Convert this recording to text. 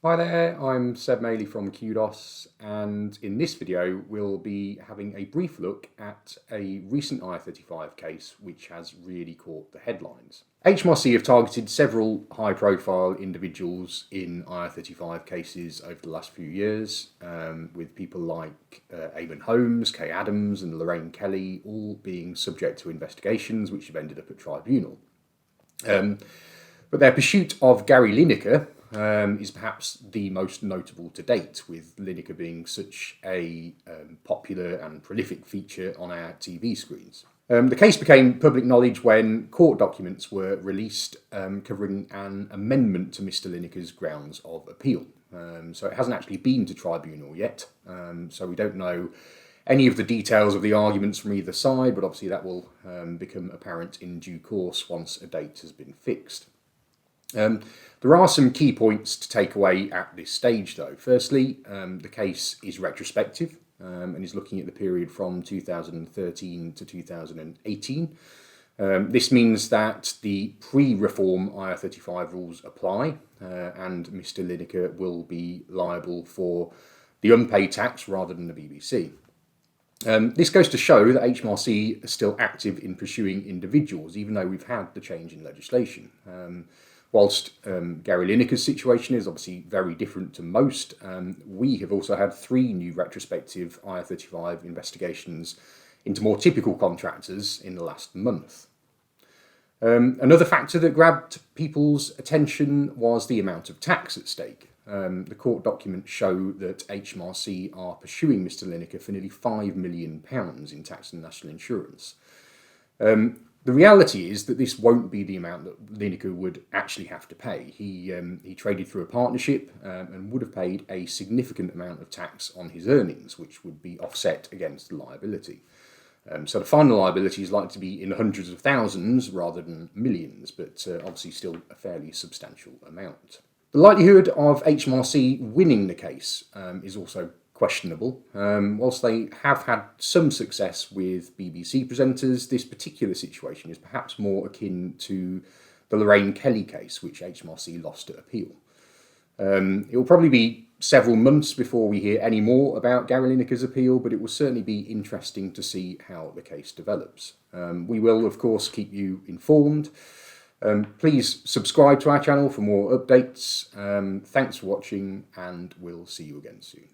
Hi there, I'm Seb Maley from Qdos, and in this video we'll be having a brief look at a recent IR35 case which has really caught the headlines. HMRC have targeted several high-profile individuals in IR35 cases over the last few years, with people like Eamon Holmes, Kay Adams and Lorraine Kelly all being subject to investigations which have ended up at tribunal. But their pursuit of Gary Lineker is perhaps the most notable to date, with Lineker being such a popular and prolific feature on our TV screens. The case became public knowledge when court documents were released covering an amendment to Mr. Lineker's grounds of appeal. So it hasn't actually been to tribunal yet, so we don't know any of the details of the arguments from either side, but obviously that will become apparent in due course once a date has been fixed. There are some key points to take away at this stage though. Firstly, the case is retrospective and is looking at the period from 2013 to 2018. This means that the pre-reform IR35 rules apply and Mr. Lineker will be liable for the unpaid tax rather than the BBC. This goes to show that HMRC are still active in pursuing individuals, even though we've had the change in legislation. Whilst Gary Lineker's situation is obviously very different to most, we have also had 3 new retrospective IR35 investigations into more typical contractors in the last month. Another factor that grabbed people's attention was the amount of tax at stake. The court documents show that HMRC are pursuing Mr. Lineker for nearly £5 million in tax and national insurance. The reality is that this won't be the amount that Lineker would actually have to pay. He traded through a partnership and would have paid a significant amount of tax on his earnings, which would be offset against the liability. So the final liability is likely to be in hundreds of thousands rather than millions, but obviously still a fairly substantial amount. The likelihood of HMRC winning the case is also questionable. Whilst they have had some success with BBC presenters, this particular situation is perhaps more akin to the Lorraine Kelly case, which HMRC lost at appeal. It will probably be several months before we hear any more about Gary Lineker's appeal, but it will certainly be interesting to see how the case develops. We will, of course, keep you informed. Please subscribe to our channel for more updates. Thanks for watching, and we'll see you again soon.